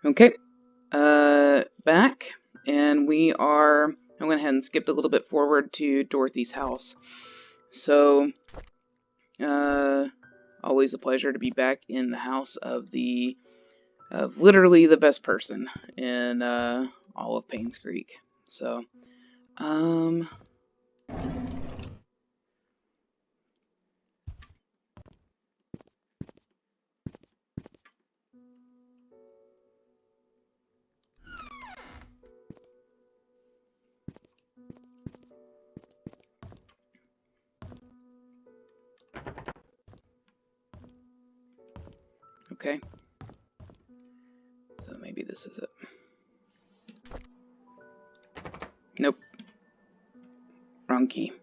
Okay, back, and I went ahead and skipped a little bit forward to Dorothy's house. So, always a pleasure to be back in the house of literally the best person in, all of Painscreek. So, um, okay. So maybe this is it. Nope. Wrong key.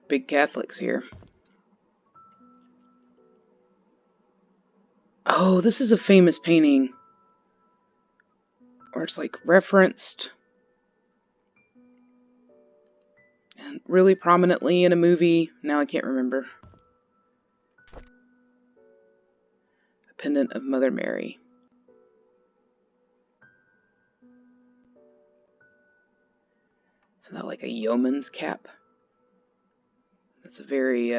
Big Catholics here. Oh, this is a famous painting. Or it's like referenced and really prominently in a movie. Now I can't remember. A pendant of Mother Mary. Isn't that like a yeoman's cap? That's a very,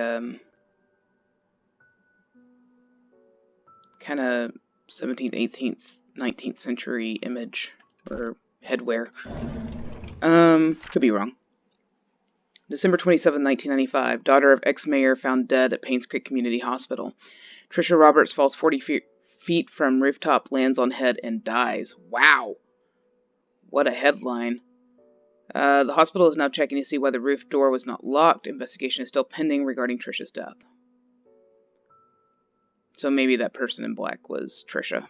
kind of 17th, 18th, 19th century image or headwear. Could be wrong. December 27, 1995. Daughter of ex-mayor found dead at Painscreek Community Hospital. Trisha Roberts falls 40 feet from rooftop, lands on head, and dies. Wow. What a headline. The hospital is now checking to see why the roof door was not locked. Investigation is still pending regarding Trisha's death. So maybe that person in black was Trisha.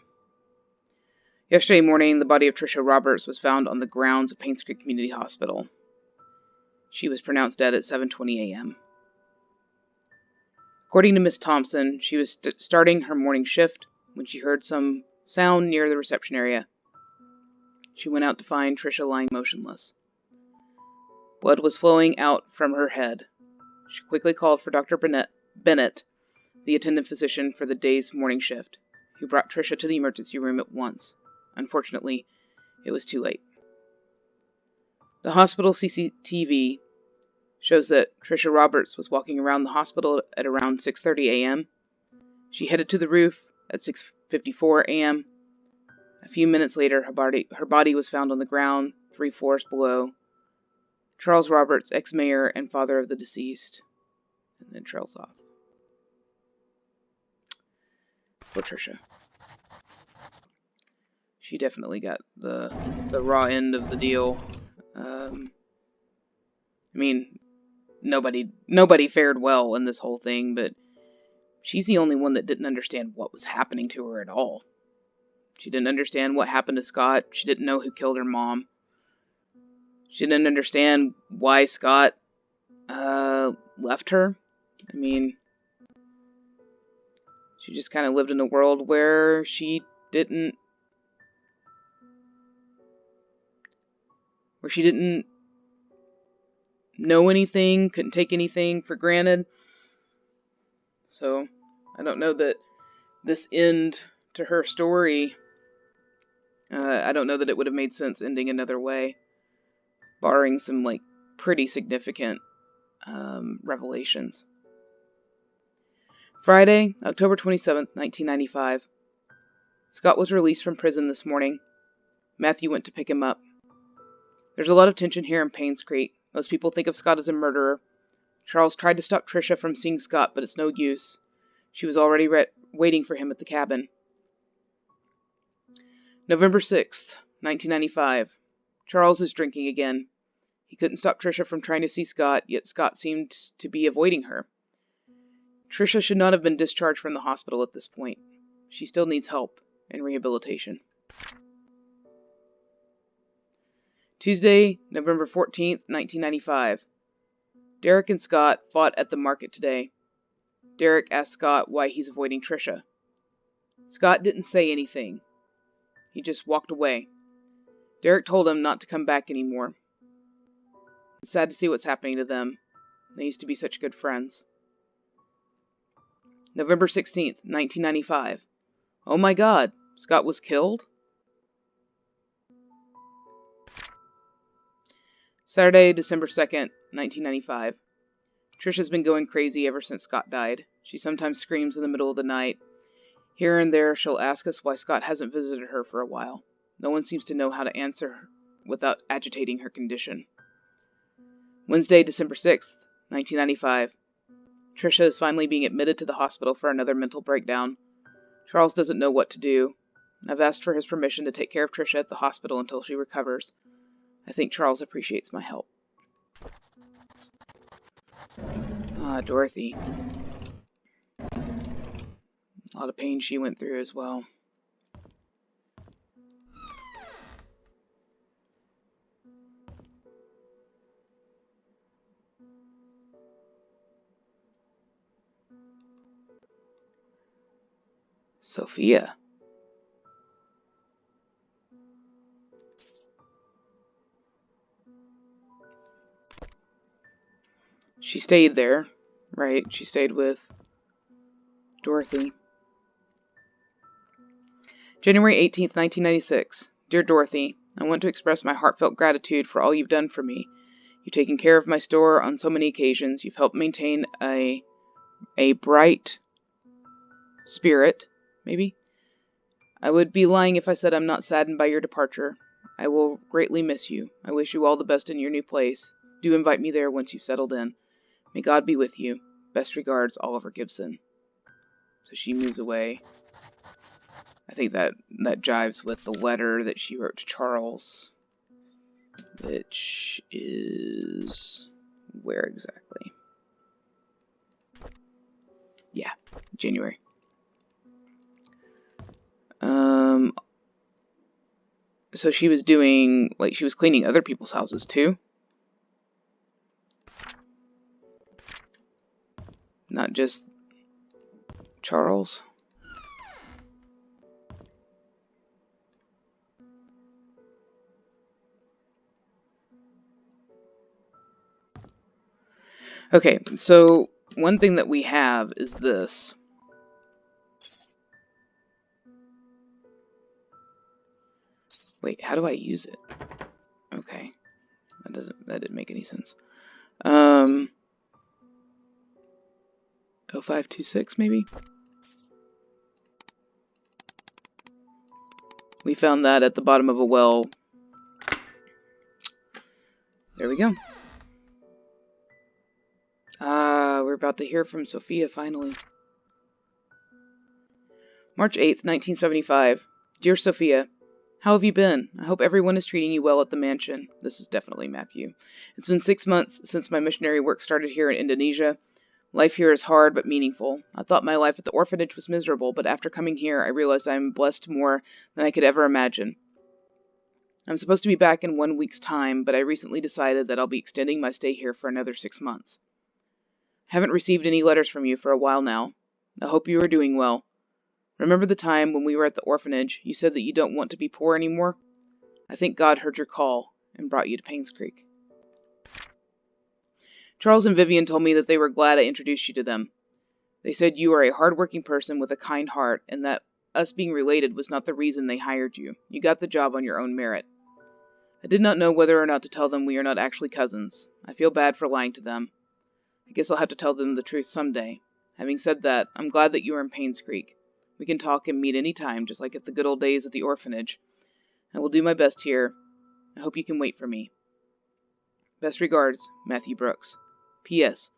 Yesterday morning, the body of Trisha Roberts was found on the grounds of Painscreek Community Hospital. She was pronounced dead at 7:20 a.m. According to Miss Thompson, she was starting her morning shift when she heard some sound near the reception area. She went out to find Trisha lying motionless. Blood was flowing out from her head. She quickly called for Dr. Bennett, the attendant physician for the day's morning shift, who brought Trisha to the emergency room at once. Unfortunately, it was too late. The hospital CCTV shows that Trisha Roberts was walking around the hospital at around 6:30 a.m. She headed to the roof at 6:54 a.m. A few minutes later, her body was found on the ground, 3 floors below. Charles Roberts, ex-mayor and father of the deceased. And then trails off. Poor Trisha. She definitely got the raw end of the deal. I mean, nobody fared well in this whole thing, but she's the only one that didn't understand what was happening to her at all. She didn't understand what happened to Scott. She didn't know who killed her mom. She didn't understand why Scott left her. I mean, she just kind of lived in a world where she didn't know anything, couldn't take anything for granted. So, I don't know that this end to her story, I don't know that it would have made sense ending another way, barring some, like, pretty significant revelations. Friday, October 27th, 1995. Scott was released from prison this morning. Matthew went to pick him up. There's a lot of tension here in Painscreek. Most people think of Scott as a murderer. Charles tried to stop Trisha from seeing Scott, but it's no use. She was already waiting for him at the cabin. November 6th, 1995. Charles is drinking again. He couldn't stop Trisha from trying to see Scott, yet Scott seemed to be avoiding her. Trisha should not have been discharged from the hospital at this point. She still needs help and rehabilitation. Tuesday, November 14th, 1995. Derek and Scott fought at the market today. Derek asked Scott why he's avoiding Trisha. Scott didn't say anything. He just walked away. Derek told him not to come back anymore. It's sad to see what's happening to them. They used to be such good friends. November 16th, 1995. Oh my God, Scott was killed? Saturday, December 2nd, 1995. Trisha's been going crazy ever since Scott died. She sometimes screams in the middle of the night. Here and there, she'll ask us why Scott hasn't visited her for a while. No one seems to know how to answer her without agitating her condition. Wednesday, December 6th, 1995. Trisha is finally being admitted to the hospital for another mental breakdown. Charles doesn't know what to do. I've asked for his permission to take care of Trisha at the hospital until she recovers. I think Charles appreciates my help. Dorothy. A lot of pain she went through as well. Sofia. She stayed there, right? She stayed with Dorothy. January 18th, 1996. Dear Dorothy, I want to express my heartfelt gratitude for all you've done for me. You've taken care of my store on so many occasions. You've helped maintain a bright spirit, maybe? I would be lying if I said I'm not saddened by your departure. I will greatly miss you. I wish you all the best in your new place. Do invite me there once you've settled in. May God be with you. Best regards, Oliver Gibson. So she moves away. I think that jives with the letter that she wrote to Charles, which is where exactly? Yeah, January. So she was doing, like, she was cleaning other people's houses too. Not just Charles. Okay, so one thing that we have is this. Wait, how do I use it? Okay. That didn't make any sense. 0526 maybe? We found that at the bottom of a well. There we go. We're about to hear from Sofia finally. March 8th, 1975. Dear Sofia, how have you been? I hope everyone is treating you well at the mansion. This is definitely Matthew. It's been 6 months since my missionary work started here in Indonesia. Life here is hard but meaningful. I thought my life at the orphanage was miserable, but after coming here, I realized I am blessed more than I could ever imagine. I'm supposed to be back in 1 week's time, but I recently decided that I'll be extending my stay here for another 6 months. I haven't received any letters from you for a while now. I hope you are doing well. Remember the time when we were at the orphanage, you said that you don't want to be poor anymore? I think God heard your call and brought you to Painscreek. Charles and Vivian told me that they were glad I introduced you to them. They said you are a hard-working person with a kind heart, and that us being related was not the reason they hired you. You got the job on your own merit. I did not know whether or not to tell them we are not actually cousins. I feel bad for lying to them. I guess I'll have to tell them the truth someday. Having said that, I'm glad that you are in Painscreek. We can talk and meet any time, just like at the good old days at the orphanage. I will do my best here. I hope you can wait for me. Best regards, Matthew Brooks. P.S.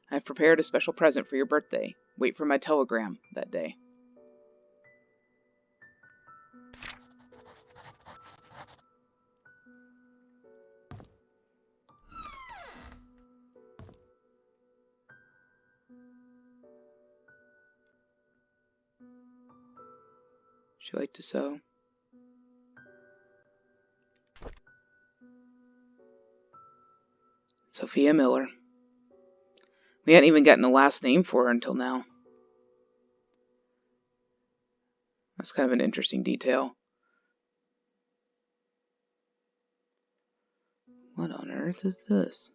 I have prepared a special present for your birthday. Wait for my telegram that day. She liked to sew. Sofia Miller. We hadn't even gotten a last name for her until now. That's kind of an interesting detail. What on earth is this?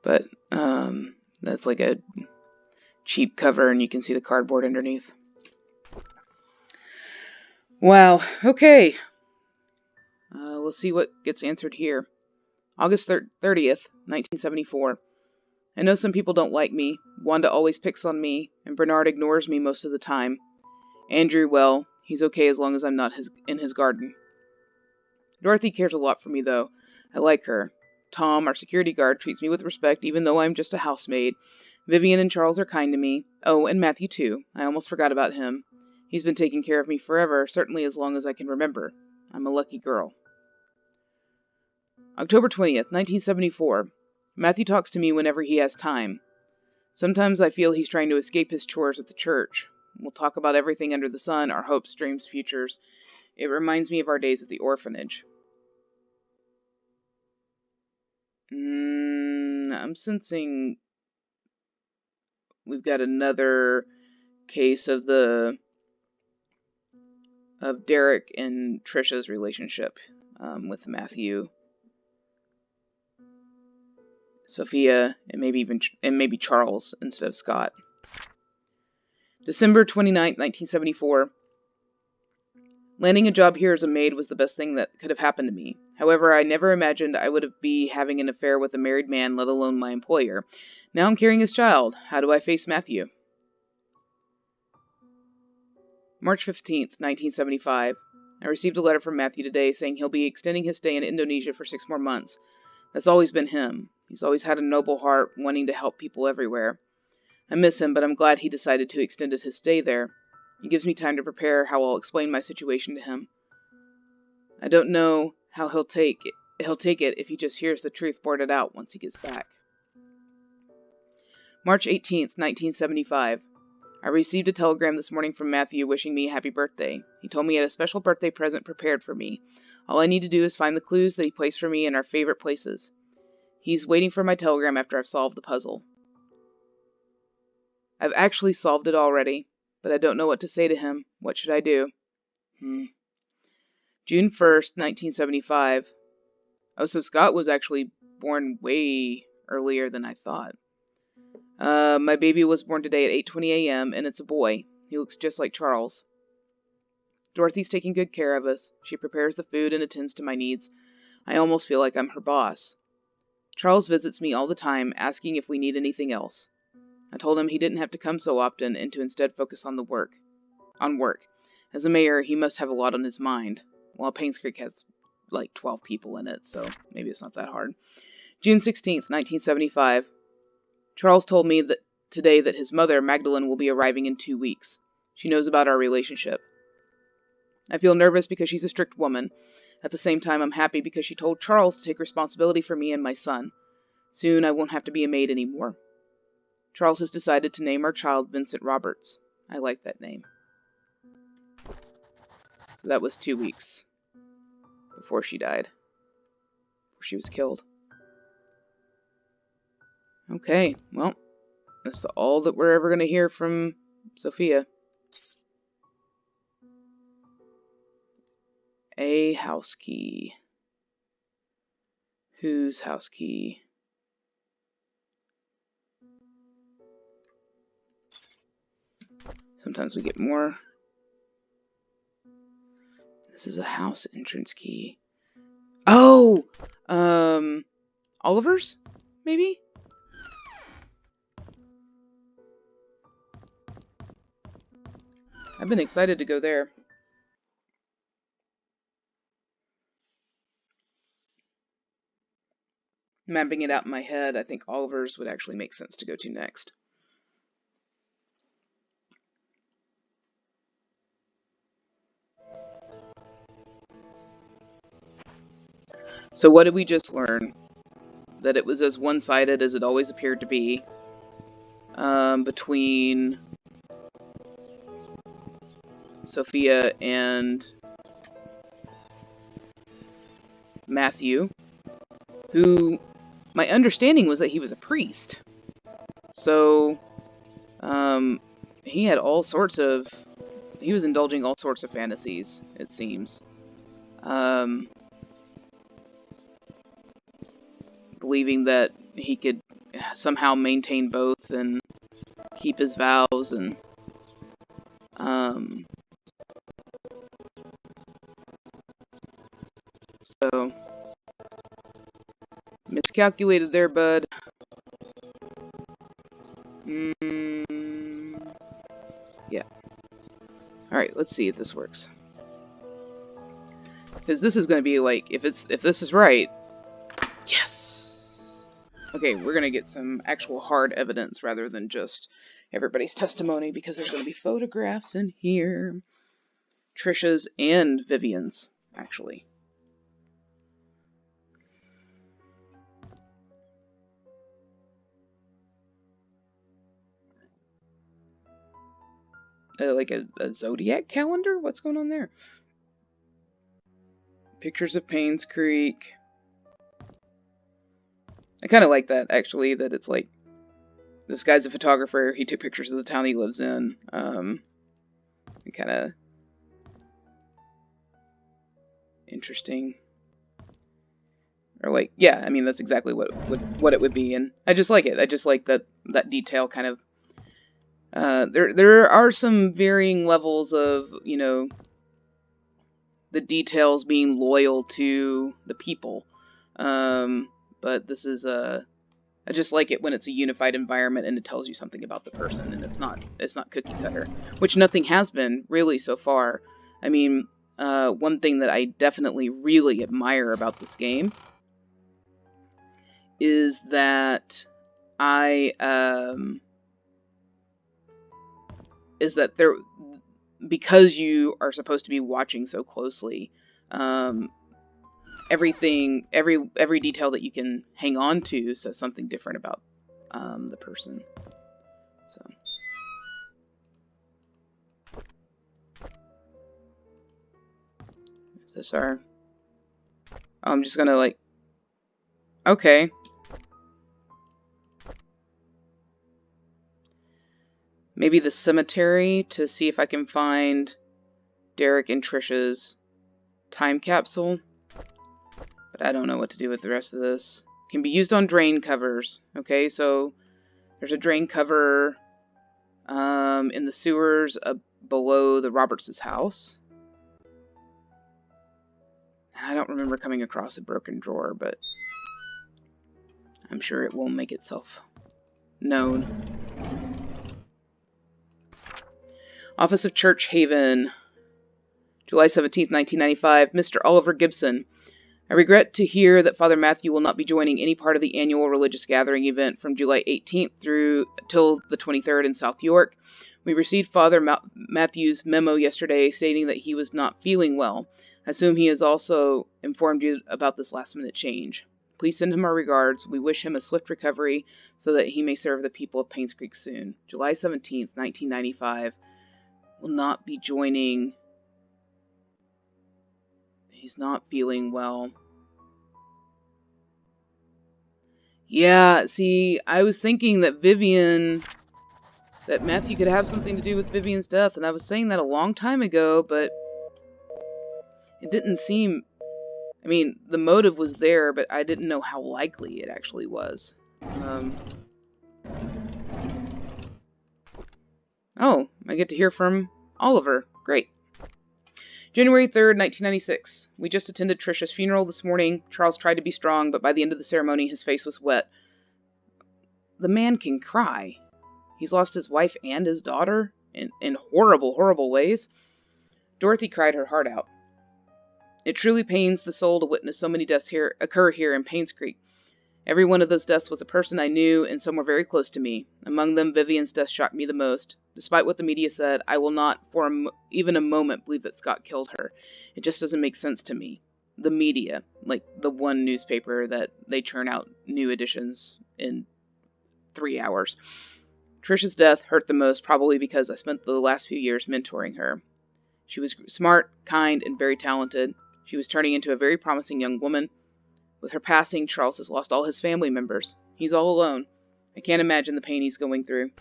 But that's like a cheap cover, and you can see the cardboard underneath. Wow. Okay. We'll see what gets answered here. August 30th, 1974. I know some people don't like me. Wanda always picks on me, and Bernard ignores me most of the time. Andrew, well, he's okay as long as I'm not in his garden. Dorothy cares a lot for me, though. I like her. Tom, our security guard, treats me with respect, even though I'm just a housemaid. Vivian and Charles are kind to me. Oh, and Matthew, too. I almost forgot about him. He's been taking care of me forever, certainly as long as I can remember. I'm a lucky girl. October 20th, 1974. Matthew talks to me whenever he has time. Sometimes I feel he's trying to escape his chores at the church. We'll talk about everything under the sun, our hopes, dreams, futures. It reminds me of our days at the orphanage. I'm sensing we've got another case of Derek and Trisha's relationship with Matthew, Sofia, and maybe Charles instead of Scott. December 29th, 1974. Landing a job here as a maid was the best thing that could have happened to me. However, I never imagined I would be having an affair with a married man, let alone my employer. Now I'm carrying his child. How do I face Matthew? March 15th, 1975. I received a letter from Matthew today saying he'll be extending his stay in Indonesia for 6 more months. That's always been him. He's always had a noble heart, wanting to help people everywhere. I miss him, but I'm glad he decided to extend his stay there. It gives me time to prepare how I'll explain my situation to him. I don't know how he'll take it if he just hears the truth blurted out once he gets back. March 18th, 1975. I received a telegram this morning from Matthew wishing me a happy birthday. He told me he had a special birthday present prepared for me. All I need to do is find the clues that he placed for me in our favorite places. He's waiting for my telegram after I've solved the puzzle. I've actually solved it already, but I don't know what to say to him. What should I do? June 1st, 1975. Oh, so Scott was actually born way earlier than I thought. My baby was born today at 8:20 a.m., and it's a boy. He looks just like Charles. Dorothy's taking good care of us. She prepares the food and attends to my needs. I almost feel like I'm her boss. Charles visits me all the time, asking if we need anything else. I told him he didn't have to come so often and to instead focus on work. As a mayor, he must have a lot on his mind. Well, Painscreek has like 12 people in it, so maybe it's not that hard. June 16th, 1975. Charles told me today that his mother, Magdalene, will be arriving in 2 weeks. She knows about our relationship. I feel nervous because she's a strict woman. At the same time, I'm happy because she told Charles to take responsibility for me and my son. Soon, I won't have to be a maid anymore. Charles has decided to name our child Vincent Roberts. I like that name. So that was 2 weeks before she died. Before she was killed. Okay, well, that's all that we're ever going to hear from Sofia. A house key. Whose house key? Sometimes we get more. This is a house entrance key. Oh! Oliver's? Maybe? I've been excited to go there. Mapping it out in my head, I think Oliver's would actually make sense to go to next. So what did we just learn? That it was as one-sided as it always appeared to be between Sofia and Matthew, who my understanding was that he was a priest. So he was indulging all sorts of fantasies, it seems. Believing that he could somehow maintain both and keep his vows, and so miscalculated there, bud. Yeah. Alright, let's see if this works. Because this is going to be like, if this is right, yes! Okay, we're going to get some actual hard evidence rather than just everybody's testimony, because there's going to be photographs in here. Trisha's and Vivian's, actually. Like a zodiac calendar? What's going on there? Pictures of Painscreek. I kind of like that, actually, that it's like, this guy's a photographer, he took pictures of the town he lives in. Kind of interesting. Or like, yeah, I mean, that's exactly what it would be, and I just like it. I just like that detail kind of. There are some varying levels of, you know, the details being loyal to the people. But this is I just like it when it's a unified environment and it tells you something about the person, and it's not cookie cutter, which nothing has been really so far. I mean, one thing that I definitely really admire about this game is that because you are supposed to be watching so closely, every detail that you can hang on to says something different about the person. So is this our? Oh, I'm just gonna like. Okay. Maybe the cemetery to see if I can find Derek and Trisha's time capsule. But I don't know what to do with the rest of this. Can be used on drain covers. Okay, so there's a drain cover in the sewers below the Roberts' house. I don't remember coming across a broken drawer, but I'm sure it will make itself known. Office of Church Haven, July 17th, 1995. Mr. Oliver Gibson. I regret to hear that Father Matthew will not be joining any part of the annual religious gathering event from July 18th through till the 23rd in South York. We received Father Matthew's memo yesterday stating that he was not feeling well. I assume he has also informed you about this last-minute change. Please send him our regards. We wish him a swift recovery so that he may serve the people of Painscreek soon. July 17th, 1995. Will not be joining. He's not feeling well. Yeah, see, I was thinking that Matthew could have something to do with Vivian's death, and I was saying that a long time ago, but it didn't seem. I mean, the motive was there, but I didn't know how likely it actually was. Oh, I get to hear from Oliver. Great. January 3rd, 1996. We just attended Trisha's funeral this morning. Charles tried to be strong, but by the end of the ceremony, his face was wet. The man can cry. He's lost his wife and his daughter in horrible, horrible ways. Dorothy cried her heart out. It truly pains the soul to witness so many deaths occur here in Painscreek. Every one of those deaths was a person I knew, and some were very close to me. Among them, Vivian's death shocked me the most. Despite what the media said, I will not, for even a moment, believe that Scott killed her. It just doesn't make sense to me. The media, like the one newspaper that they churn out new editions in 3 hours. Trisha's death hurt the most, probably because I spent the last few years mentoring her. She was smart, kind, and very talented. She was turning into a very promising young woman. With her passing, Charles has lost all his family members. He's all alone. I can't imagine the pain he's going through.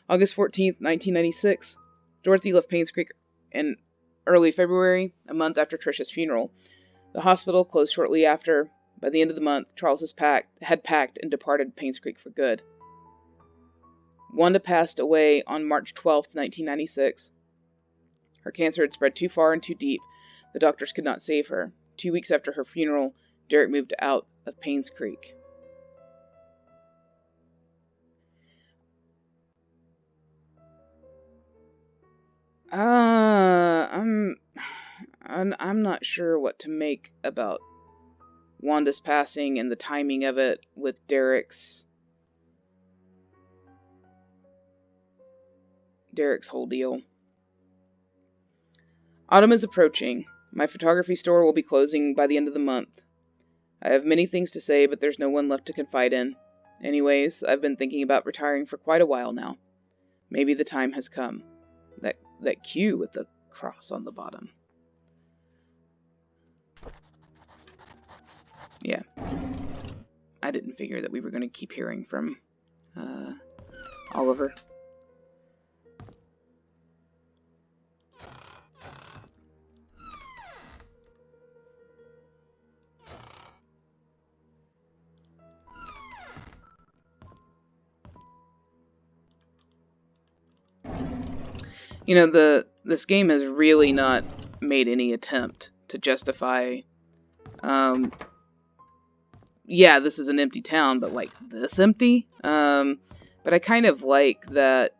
August 14th, 1996. Dorothy left Painscreek in early February, a month after Trisha's funeral. The hospital closed shortly after. By the end of the month, Charles had packed and departed Painscreek for good. Wanda passed away on March 12th, 1996. Her cancer had spread too far and too deep. The doctors could not save her. 2 weeks after her funeral, Derek moved out of Painscreek. I'm not sure what to make about Wanda's passing and the timing of it with Derek's whole deal. Autumn is approaching. My photography store will be closing by the end of the month. I have many things to say, but there's no one left to confide in. Anyways, I've been thinking about retiring for quite a while now. Maybe the time has come. That Q with the cross on the bottom. Yeah. I didn't figure that we were going to keep hearing from Oliver. You know, this game has really not made any attempt to justify, yeah, this is an empty town, but like this empty? But I kind of like that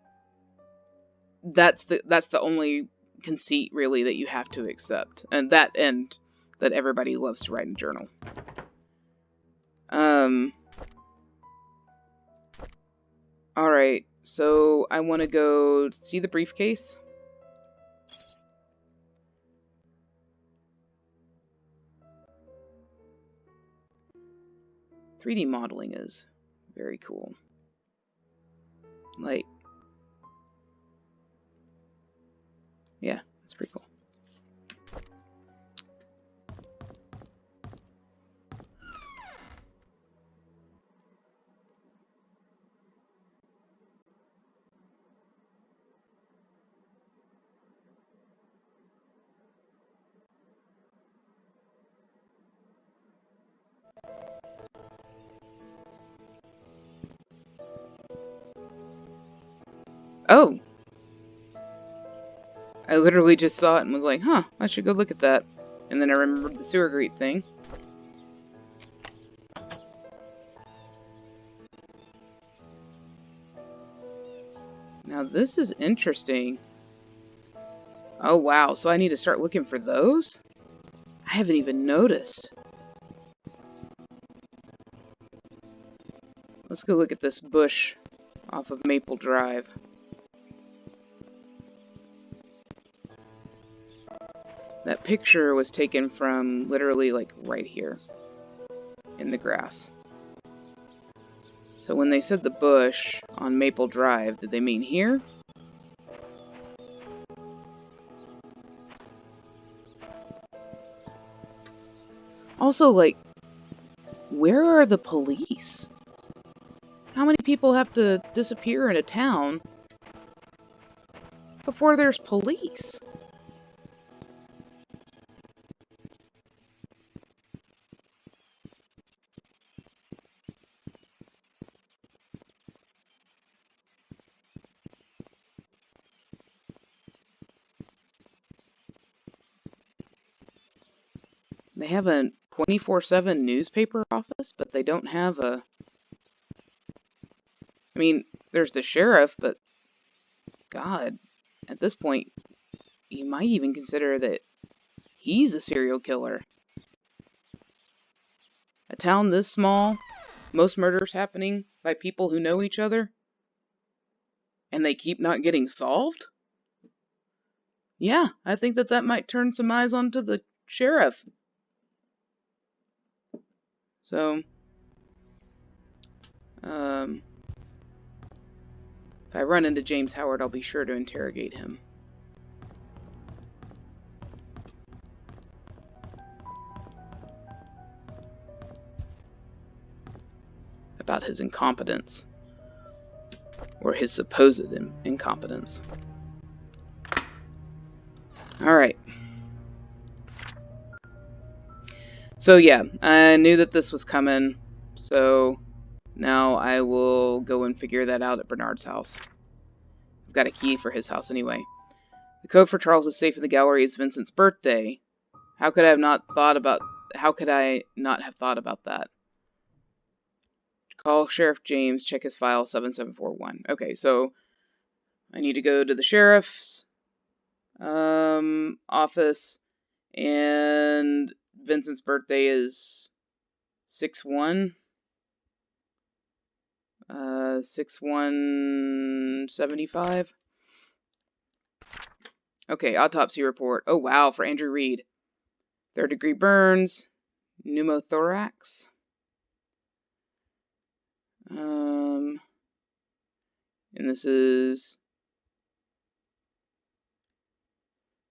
that's the only conceit really that you have to accept. And that everybody loves to write in a journal. Alright, so I want to go see the briefcase. .3D modeling is very cool. Like, yeah, it's pretty cool. Oh! I literally just saw it and was like, huh, I should go look at that. And then I remembered the sewer grate thing. Now this is interesting. Oh wow, so I need to start looking for those? I haven't even noticed. Let's go look at this bush off of Maple Drive. That picture was taken from literally like right here in the grass. So when they said the bush on Maple Drive, did they mean here? Also, like, where are the police? How many people have to disappear in a town before there's police? They have a 24/7 newspaper office, but they don't have a... I mean, there's the sheriff, but God, at this point, you might even consider that he's a serial killer. A town this small, most murders happening by people who know each other, and they keep not getting solved? Yeah, I think that might turn some eyes onto the sheriff. So, if I run into James Howard, I'll be sure to interrogate him. About his incompetence. Or his supposed incompetence. Alright. So So yeah, I knew that this was coming, so now I will go and figure that out at Bernard's house. I've got a key for his house anyway. The code for Charles's safe in the gallery is Vincent's birthday. How could I not have thought about that? Call Sheriff James, check his file 7741. Okay, so I need to go to the sheriff's office, and Vincent's birthday is 6/1. 6/1/75. Okay, autopsy report. Oh wow, for Andrew Reed. 3rd-degree burns, pneumothorax. And this is,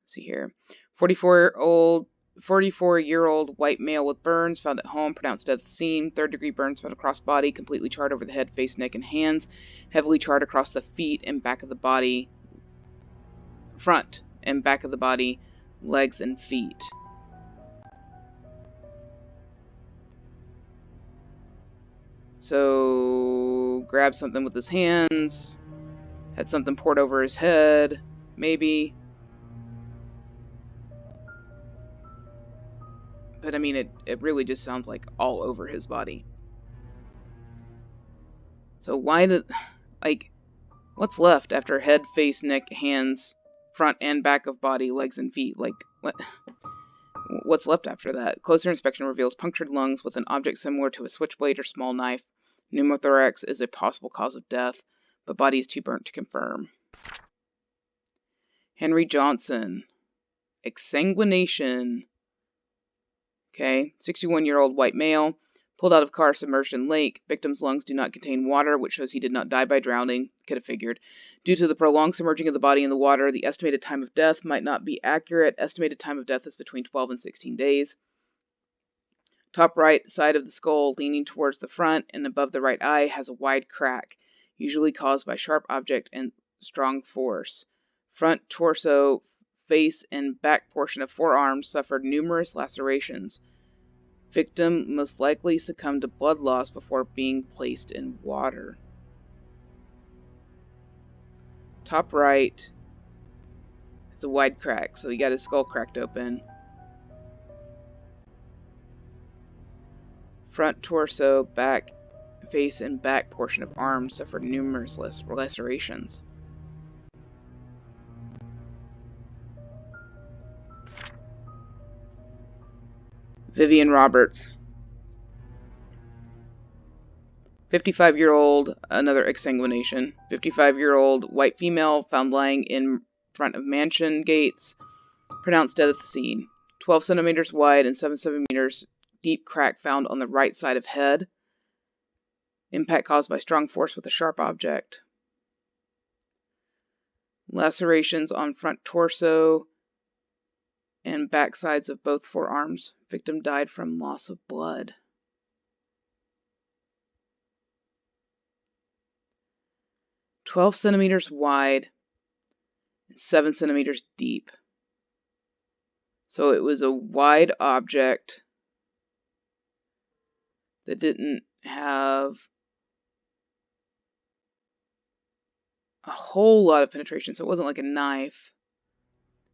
let's see here, 44-year-old white male with burns found at home, pronounced death at the scene. 3rd-degree burns found across body, completely charred over the head, face, neck, and hands, heavily charred across the feet and back of the body, front and back of the body, legs, and feet. So, grabbed something with his hands, had something poured over his head, maybe. But I mean, it really just sounds like all over his body. So why what's left after head, face, neck, hands, front and back of body, legs, and feet? Like, what's left after that? Closer inspection reveals punctured lungs with an object similar to a switchblade or small knife. Pneumothorax is a possible cause of death, but body is too burnt to confirm. Henry Johnson. Exsanguination. Okay, 61-year-old white male. Pulled out of car submerged in lake. Victim's lungs do not contain water, which shows he did not die by drowning. Could have figured. Due to the prolonged submerging of the body in the water, the estimated time of death might not be accurate. Estimated time of death is between 12 and 16 days. Top right side of the skull, leaning towards the front and above the right eye, has a wide crack, usually caused by sharp object and strong force. Front torso, face, and back portion of forearms suffered numerous lacerations. Victim most likely succumbed to blood loss before being placed in water. Top right has a wide crack, so he got his skull cracked open. Front torso, back, face, and back portion of arms suffered numerous lacerations. Vivian Roberts. 55-year-old, another exsanguination. 55-year-old white female found lying in front of mansion gates, pronounced dead at the scene. 12 centimeters wide and 7 centimeters deep crack found on the right side of head. Impact caused by strong force with a sharp object. Lacerations on front torso and back sides of both forearms. Victim died from loss of blood. "12 centimeters wide and 7 centimeters deep." So it was a wide object that didn't have a whole lot of penetration, so it wasn't like a knife.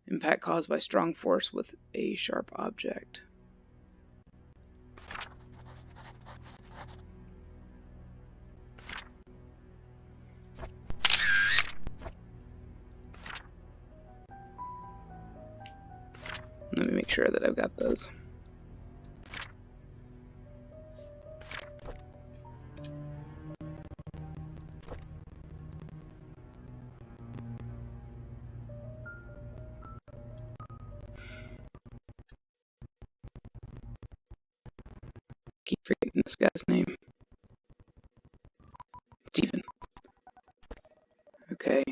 Impact caused by strong force with a sharp object. Let me make sure that I've got those. Keep forgetting this guy's name. Steven. Okay.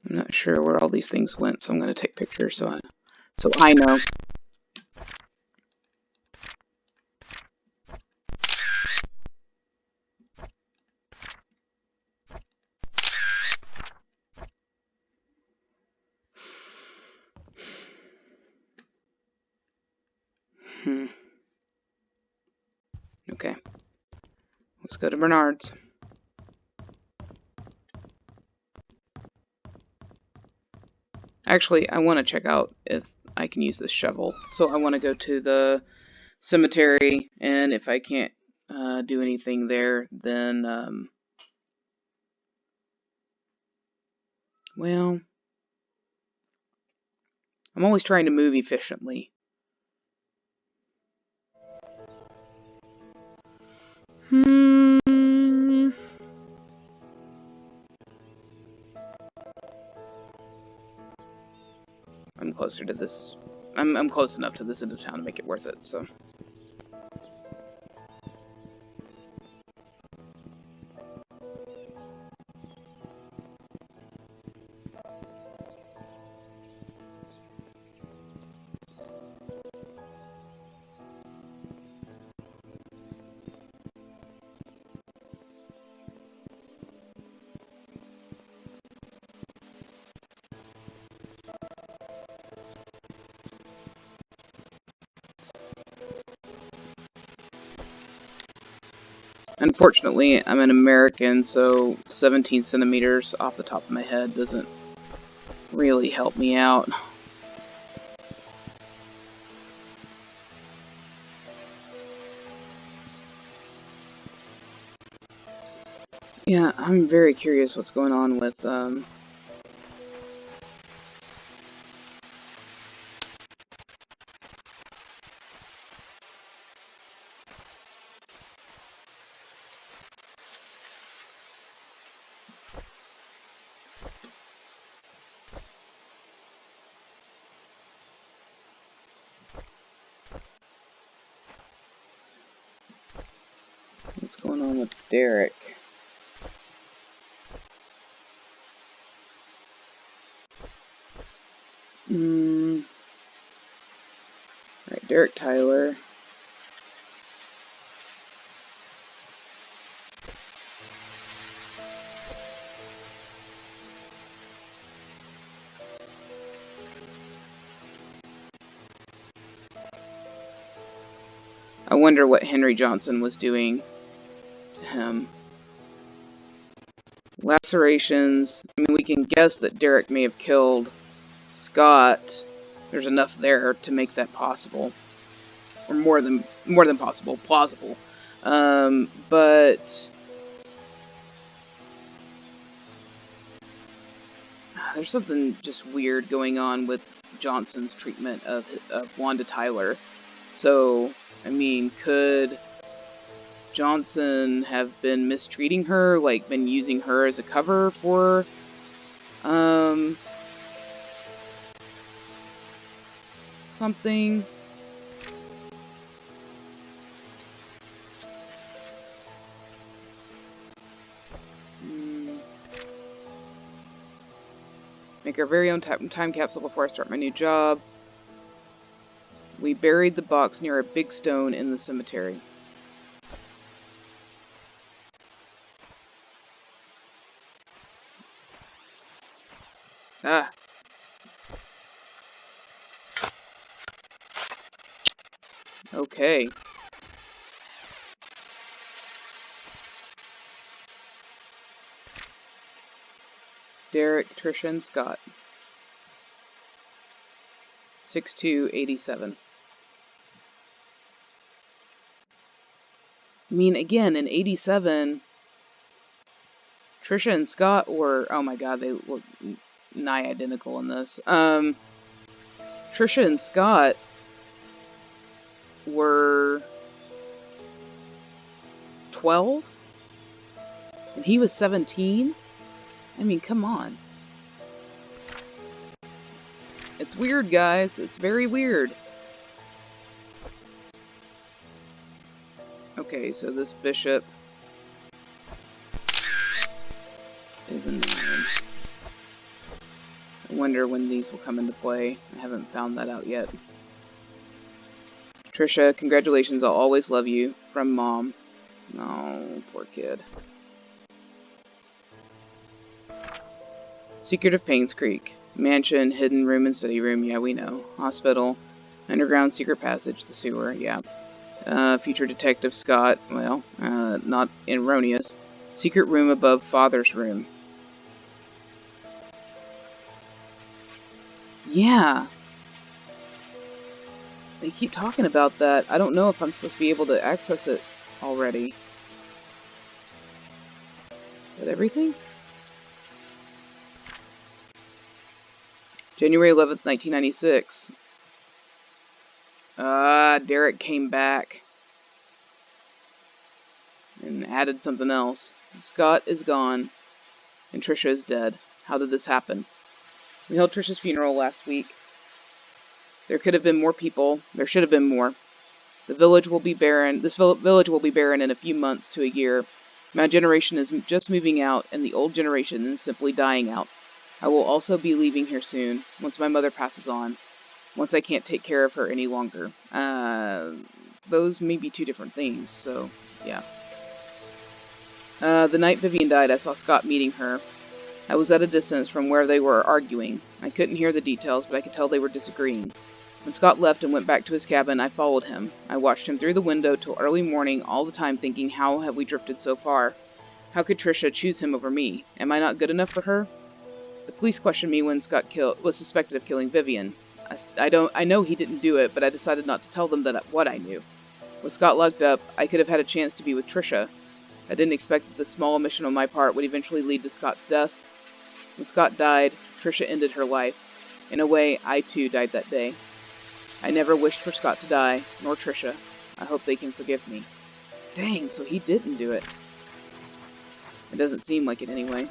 I'm not sure where all these things went, so I'm going to take pictures so I know. Let's go to Bernard's. Actually, I want to check out if I can use this shovel. So I want to go to the cemetery, and if I can't do anything there, then, well, I'm always trying to move efficiently. I'm closer to this. I'm close enough to this end of town to make it worth it, so. Unfortunately, I'm an American, so 17 centimeters off the top of my head doesn't really help me out. Yeah, I'm very curious what's going on with, what's going on with Derek. Right, Derek Tyler. I wonder what Henry Johnson was doing to him. Lacerations. I mean, we can guess that Derek may have killed Scott. There's enough there to make that possible, or more than possible, plausible. But there's something just weird going on with Johnson's treatment of Wanda Tyler. So, I mean, could Johnson have been mistreating her, like been using her as a cover for something? Make our very own time capsule before I start my new job. We buried the box near a big stone in the cemetery. Ah. Okay. Derek, Trisha, and Scott. 6287. I mean, again, in 87, Trisha and Scott were, oh my god, they look nigh identical in this. Trisha and Scott were 12, and he was 17? I mean, come on. It's weird, guys. It's very weird. Okay, so this bishop is a 9. I wonder when these will come into play. I haven't found that out yet. Trisha, congratulations. I'll always love you. From Mom. Oh, poor kid. Secret of Painscreek. Mansion, hidden room and study room. Yeah, we know. Hospital. Underground secret passage. The sewer. Yeah. Future Detective Scott, well, not erroneous. Secret room above Father's room. Yeah. They keep talking about that. I don't know if I'm supposed to be able to access it already. Is that everything? January 11th, 1996. Derek came back and added something else. Scott is gone, and Trisha is dead. How did this happen? We held Trisha's funeral last week. There could have been more people. There should have been more. The village will be barren. This village will be barren in a few months to a year. My generation is just moving out, and the old generation is simply dying out. I will also be leaving here soon, once my mother passes on. Once I can't take care of her any longer. Those may be two different things, so, yeah. The night Vivian died, I saw Scott meeting her. I was at a distance from where they were arguing. I couldn't hear the details, but I could tell they were disagreeing. When Scott left and went back to his cabin, I followed him. I watched him through the window till early morning, all the time thinking, how have we drifted so far? How could Trisha choose him over me? Am I not good enough for her? The police questioned me when Scott was suspected of killing Vivian. I know he didn't do it, but I decided not to tell them what I knew. With Scott locked up, I could have had a chance to be with Trisha. I didn't expect that the small omission on my part would eventually lead to Scott's death. When Scott died, Trisha ended her life. In a way, I too died that day. I never wished for Scott to die, nor Trisha. I hope they can forgive me. Dang, so he didn't do it. It doesn't seem like it anyway.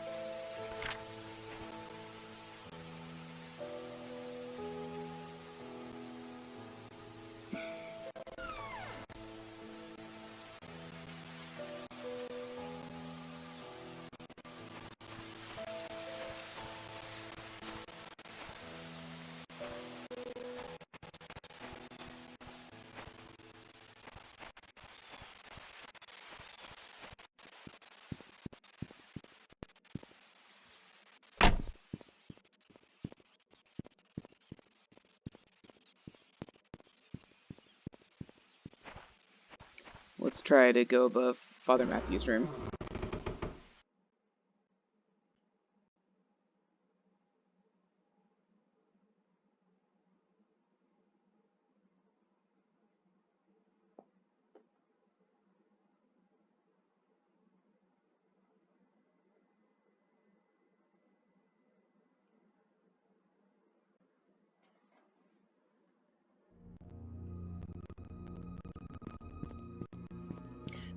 Let's try to go above Father Matthew's room.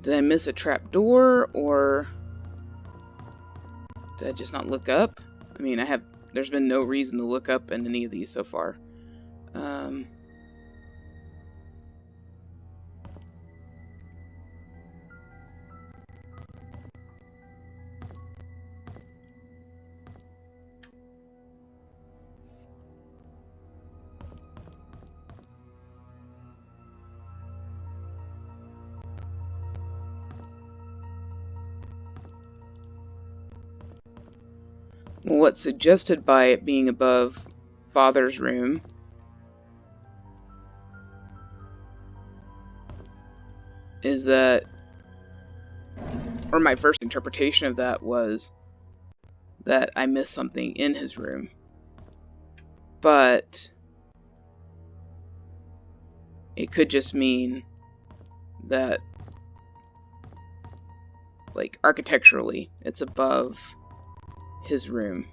Did I miss a trap door, or did I just not look up? I mean, there's been no reason to look up in any of these so far. Well, what's suggested by it being above Father's room is that, or my first interpretation of that was that I missed something in his room. But it could just mean that, like, architecturally, it's above his room.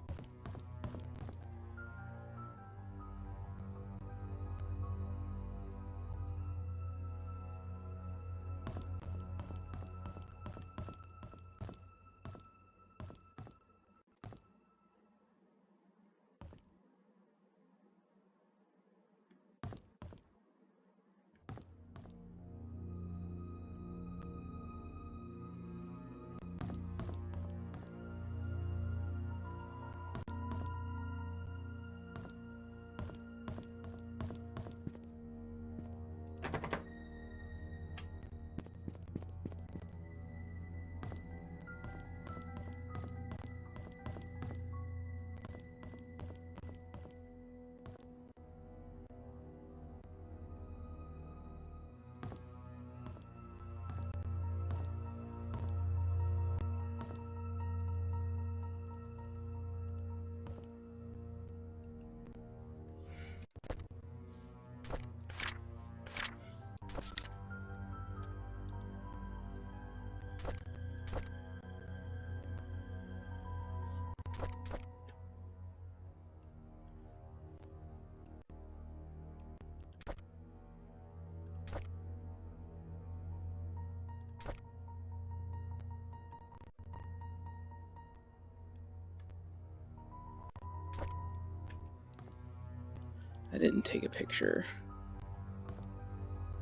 I didn't take a picture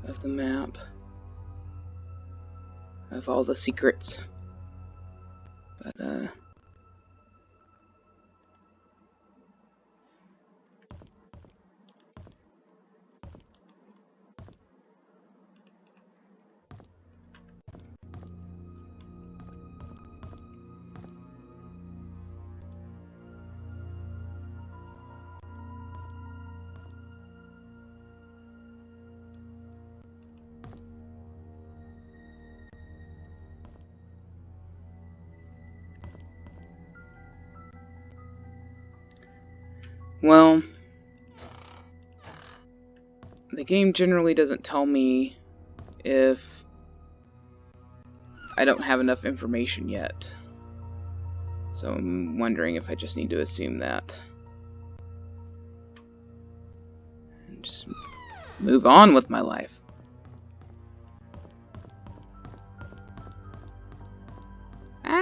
of the map of all the secrets, but well, the game generally doesn't tell me if I don't have enough information yet. So I'm wondering if I just need to assume that. And just move on with my life. Ah!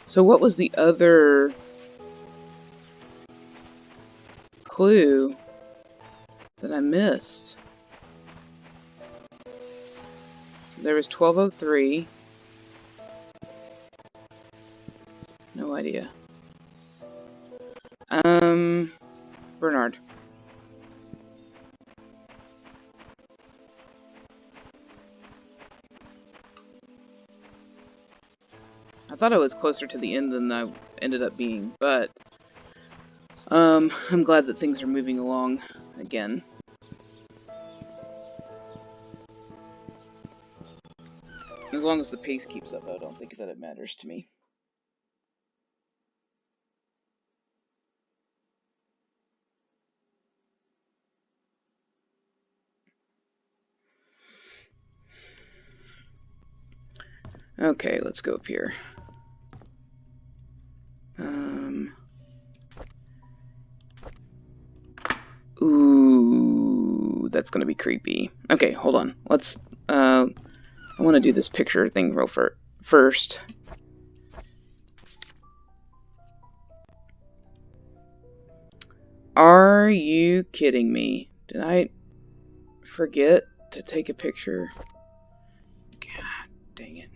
So what was the other clue that I missed? There was 1203. No idea. Bernard. I thought I was closer to the end than I ended up being, but I'm glad that things are moving along again. As long as the pace keeps up, I don't think that it matters to me. Okay, let's go up here. Ooh, that's gonna be creepy. Okay, hold on. Let's, I want to do this picture thing real first. Are you kidding me? Did I forget to take a picture? God dang it.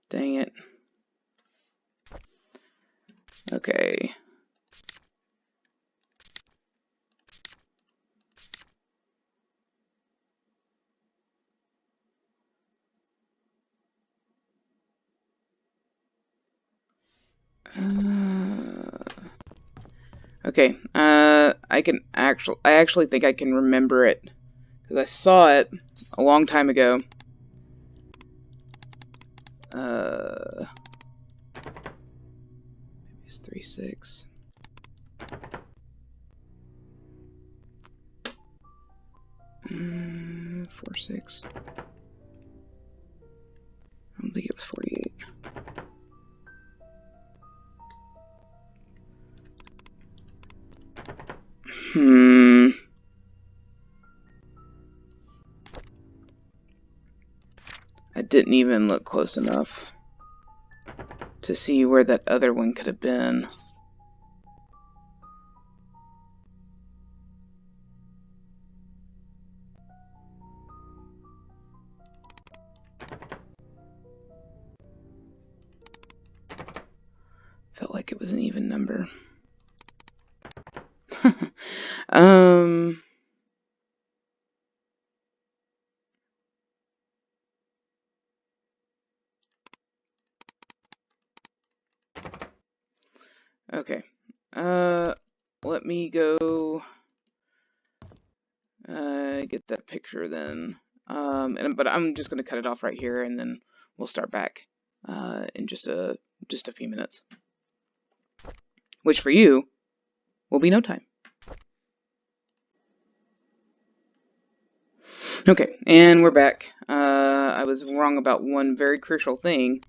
Dang it. Okay. Okay. I actually think I can remember it because I saw it a long time ago. Maybe it's 3-6. Mm, 4-6. I don't think it was 48. Hmm. I didn't even look close enough to see where that other one could have been. Felt like it was an even number. Okay. Let me go get that picture then. But I'm just gonna cut it off right here, and then we'll start back in just a few minutes, which for you will be no time. Okay, and we're back. I was wrong about one very crucial thing.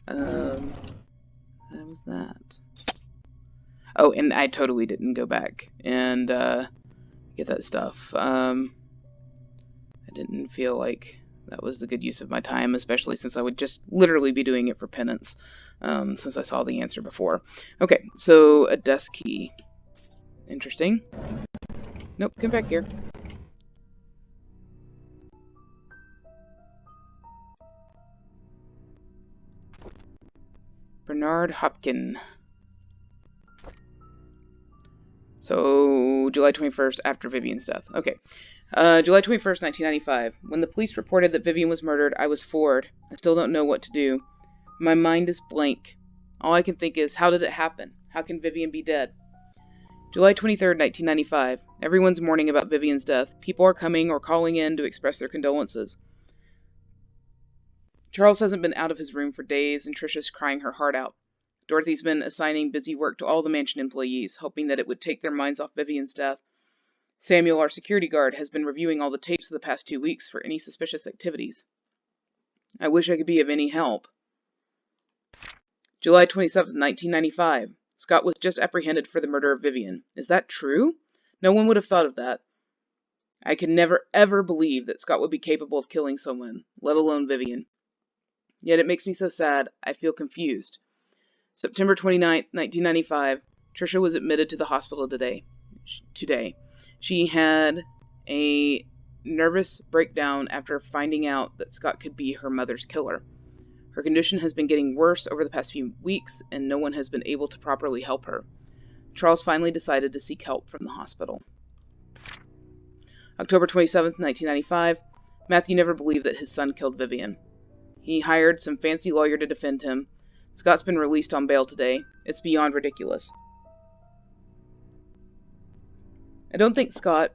That was that. Oh, and I totally didn't go back and get that stuff. I didn't feel like that was the good use of my time, especially since I would just literally be doing it for penance, since I saw the answer before. Okay, so a desk key. Interesting. Nope, come back here. Bernard Hopkin. So, July 21st, after Vivian's death. Okay. July 21st, 1995. When the police reported that Vivian was murdered, I was floored. I still don't know what to do. My mind is blank. All I can think is, how did it happen? How can Vivian be dead? July 23rd, 1995. Everyone's mourning about Vivian's death. People are coming or calling in to express their condolences. Charles hasn't been out of his room for days, and Trisha's crying her heart out. Dorothy's been assigning busy work to all the mansion employees, hoping that it would take their minds off Vivian's death. Samuel, our security guard, has been reviewing all the tapes of the past 2 weeks for any suspicious activities. I wish I could be of any help. July 27th, 1995. Scott was just apprehended for the murder of Vivian. Is that true? No one would have thought of that. I could never, ever believe that Scott would be capable of killing someone, let alone Vivian. Yet it makes me so sad, I feel confused. September 29th, 1995. Trisha was admitted to the hospital today. She had a nervous breakdown after finding out that Scott could be her mother's killer. Her condition has been getting worse over the past few weeks, and no one has been able to properly help her. Charles finally decided to seek help from the hospital. October 27th, 1995. Matthew never believed that his son killed Vivian. He hired some fancy lawyer to defend him. Scott's been released on bail today. It's beyond ridiculous. I don't think Scott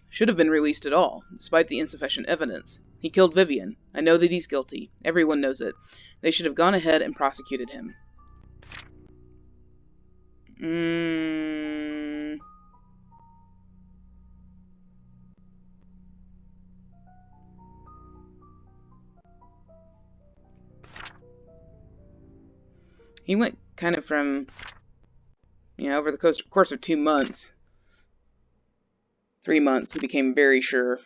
should have been released at all, despite the insufficient evidence. He killed Vivian. I know that he's guilty. Everyone knows it. They should have gone ahead and prosecuted him. He went kind of from, over the course of 2 months, 3 months, he became very sure.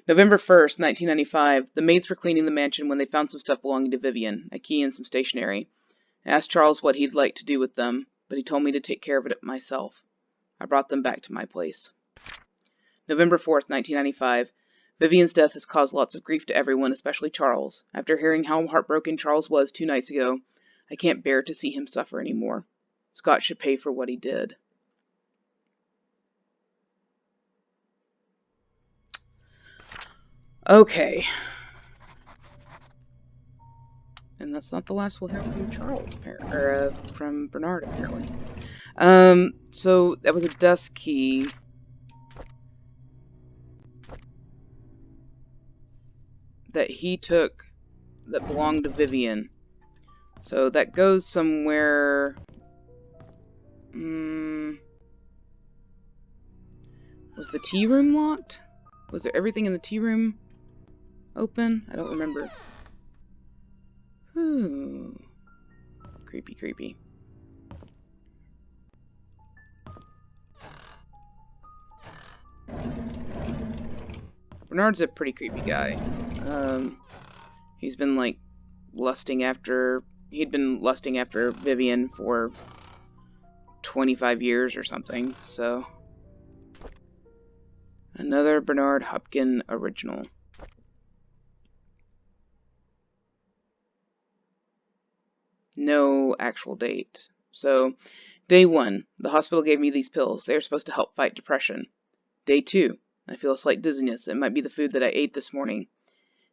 November 1st, 1995. The maids were cleaning the mansion when they found some stuff belonging to Vivian, a key and some stationery. I asked Charles what he'd like to do with them, but he told me to take care of it myself. I brought them back to my place. November 4th, 1995. Vivian's death has caused lots of grief to everyone, especially Charles. After hearing how heartbroken Charles was 2 nights ago, I can't bear to see him suffer anymore. Scott should pay for what he did. Okay. And that's not the last we'll hear from Charles, from Bernard, apparently. So that was a desk key. That he took that belonged to Vivian. So that goes somewhere. Was the tea room locked? Was there everything in the tea room open? I don't remember. Creepy, creepy. Bernard's a pretty creepy guy. He's been, like, he'd been lusting after Vivian for 25 years or something, so. Another Bernard Hopkin original. No actual date. So, day 1, the hospital gave me these pills. They are supposed to help fight depression. Day 2, I feel a slight dizziness. It might be the food that I ate this morning.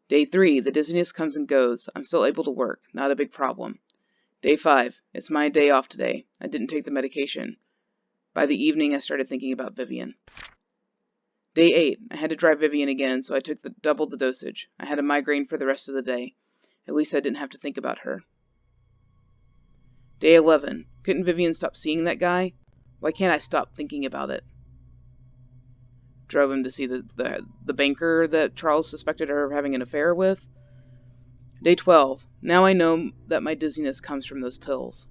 Day 3, the dizziness comes and goes. I'm still able to work. Not a big problem. Day 5, it's my day off today. I didn't take the medication. By the evening, I started thinking about Vivian. Day 8, I had to drive Vivian again, so I took double the dosage. I had a migraine for the rest of the day. At least I didn't have to think about her. Day 11, couldn't Vivian stop seeing that guy? Why can't I stop thinking about it? Drove him to see the banker that Charles suspected her of having an affair with. Day 12, now I know that my dizziness comes from those pills.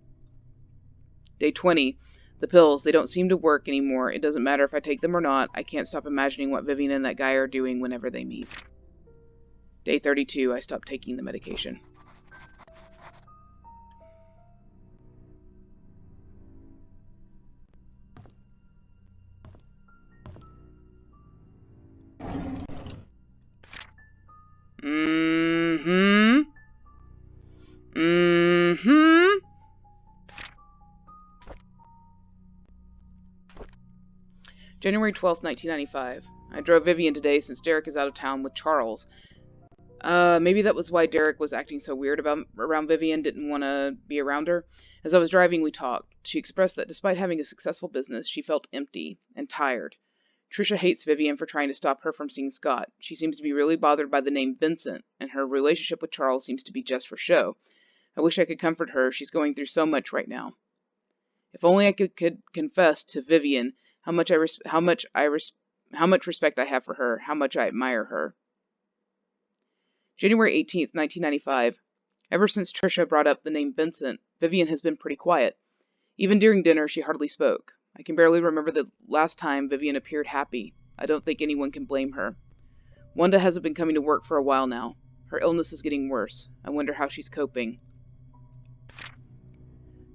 Day 20, the pills, they don't seem to work anymore. It doesn't matter if I take them or not. I can't stop imagining what Vivian and that guy are doing whenever they meet. Day 32, I stopped taking the medication. January 12th, 1995. I drove Vivian today since Derek is out of town with Charles. Maybe that was why Derek was acting so weird around Vivian, didn't want to be around her. As I was driving, we talked. She expressed that despite having a successful business, she felt empty and tired. Trisha hates Vivian for trying to stop her from seeing Scott. She seems to be really bothered by the name Vincent, and her relationship with Charles seems to be just for show. I wish I could comfort her. She's going through so much right now. If only I could confess to Vivian how much respect I have for her, how much I admire her. January 18th, 1995. Ever since Trisha brought up the name Vincent, Vivian has been pretty quiet. Even during dinner, she hardly spoke. I can barely remember the last time Vivian appeared happy. I don't think anyone can blame her. Wanda hasn't been coming to work for a while now. Her illness is getting worse. I wonder how she's coping.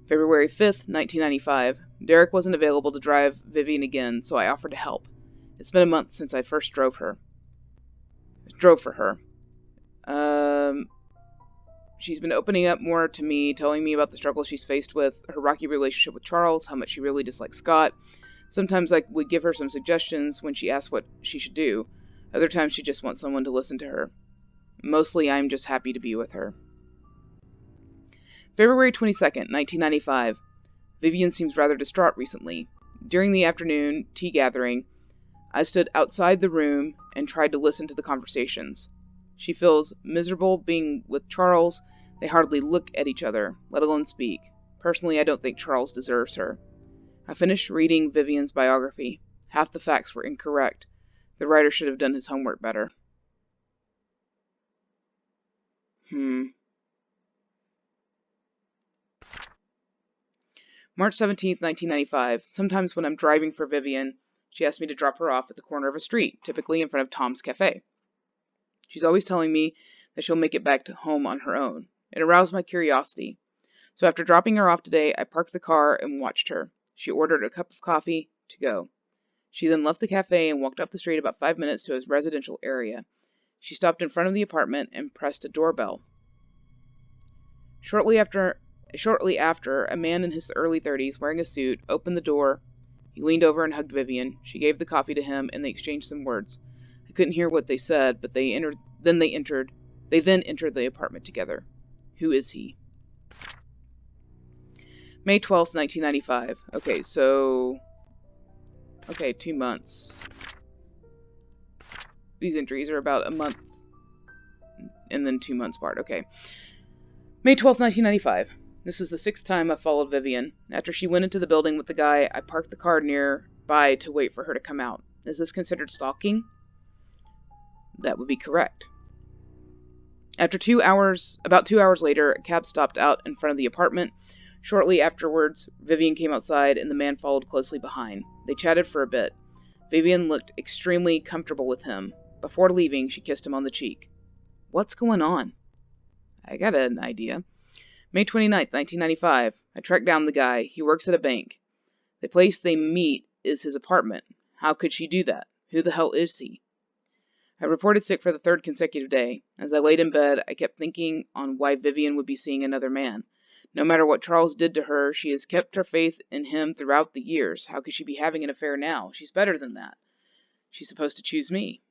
February 5th, 1995. Derek wasn't available to drive Vivian again, so I offered to help. It's been a month since I first drove for her. She's been opening up more to me, telling me about the struggles she's faced with, her rocky relationship with Charles, how much she really dislikes Scott. Sometimes I would give her some suggestions when she asked what she should do. Other times she just wants someone to listen to her. Mostly I'm just happy to be with her. February 22nd, 1995. Vivian seems rather distraught recently. During the afternoon tea gathering, I stood outside the room and tried to listen to the conversations. She feels miserable being with Charles. They hardly look at each other, let alone speak. Personally, I don't think Charles deserves her. I finished reading Vivian's biography. Half the facts were incorrect. The writer should have done his homework better. March 17th, 1995. Sometimes when I'm driving for Vivian, she asks me to drop her off at the corner of a street, typically in front of Tom's Cafe. She's always telling me that she'll make it back to home on her own. It aroused my curiosity. So after dropping her off today, I parked the car and watched her. She ordered a cup of coffee to go. She then left the cafe and walked up the street about 5 minutes to his residential area. She stopped in front of the apartment and pressed a doorbell. Shortly after, a man in his early 30s, wearing a suit, opened the door. He leaned over and hugged Vivian. She gave the coffee to him, and they exchanged some words. I couldn't hear what they said, but they then entered the apartment together. Who is he? May 12th, 1995. Okay, 2 months. These entries are about a month and then 2 months apart. Okay. May 12th, 1995. This is the 6th time I've followed Vivian. After she went into the building with the guy, I parked the car nearby to wait for her to come out. Is this considered stalking? That would be correct. About 2 hours later, a cab stopped out in front of the apartment. Shortly afterwards, Vivian came outside and the man followed closely behind. They chatted for a bit. Vivian looked extremely comfortable with him. Before leaving, she kissed him on the cheek. What's going on? I got an idea. May 29th, 1995. I tracked down the guy. He works at a bank. The place they meet is his apartment. How could she do that? Who the hell is he? I reported sick for the third consecutive day. As I laid in bed, I kept thinking on why Vivian would be seeing another man. No matter what Charles did to her, she has kept her faith in him throughout the years. How could she be having an affair now? She's better than that. She's supposed to choose me.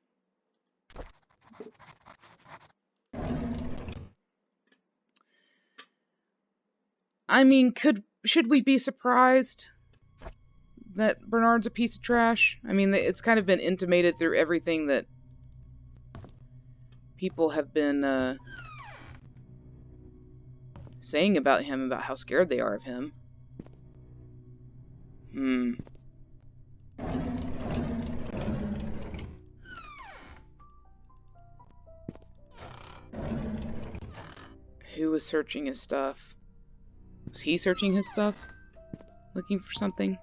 I mean, should we be surprised that Bernard's a piece of trash? I mean, it's kind of been intimated through everything that people have been saying about him, about how scared they are of him. Who was searching his stuff? Was he searching his stuff? Looking for something?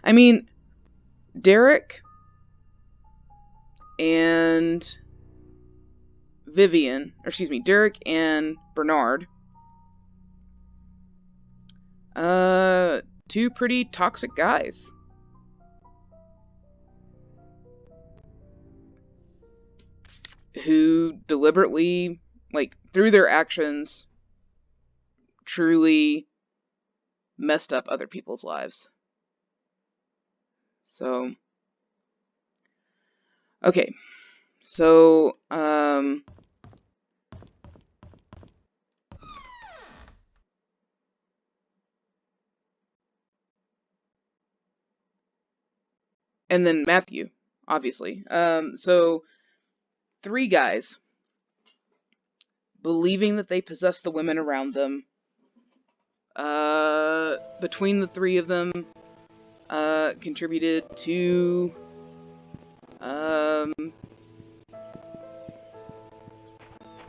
I mean, Derek and Derek and Bernard, two pretty toxic guys. Who deliberately, like, through their actions, truly messed up other people's lives. So, okay, so, and then Matthew, obviously. So, three guys believing that they possess the women around them. Between the three of them, contributed to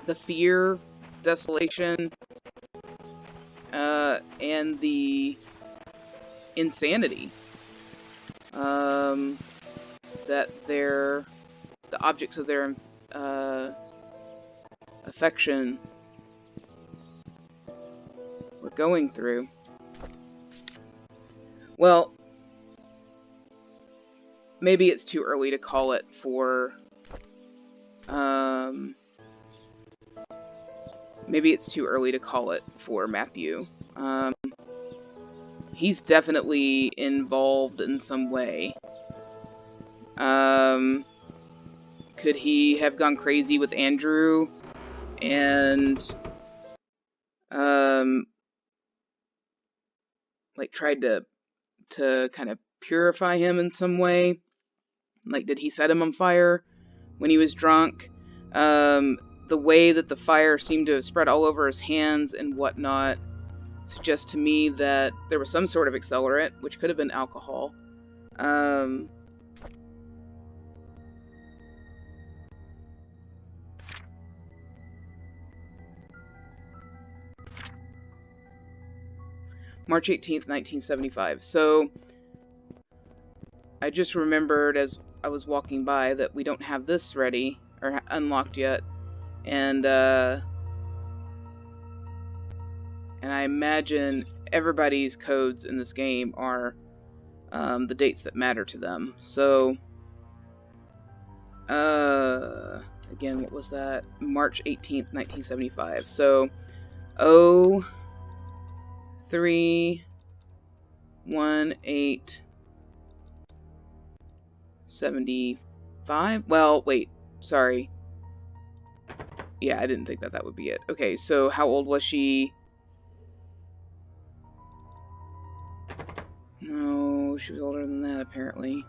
the fear, desolation, and the insanity that the objects of their affection were going through. Well, maybe it's too early to call it for Matthew. He's definitely involved in some way. Could he have gone crazy with Andrew and like tried to kind of purify him in some way? Like, did he set him on fire when he was drunk? The way that the fire seemed to have spread all over his hands and whatnot suggests to me that there was some sort of accelerant, which could have been alcohol. March 18th, 1975. So, I just remembered as I was walking by that we don't have this ready, or unlocked yet, and I imagine everybody's codes in this game are the dates that matter to them. So, again, what was that? March 18th, 1975. So, 031875. Well, wait, sorry. Yeah, I didn't think that would be it. Okay, so how old was she? No, she was older than that, apparently.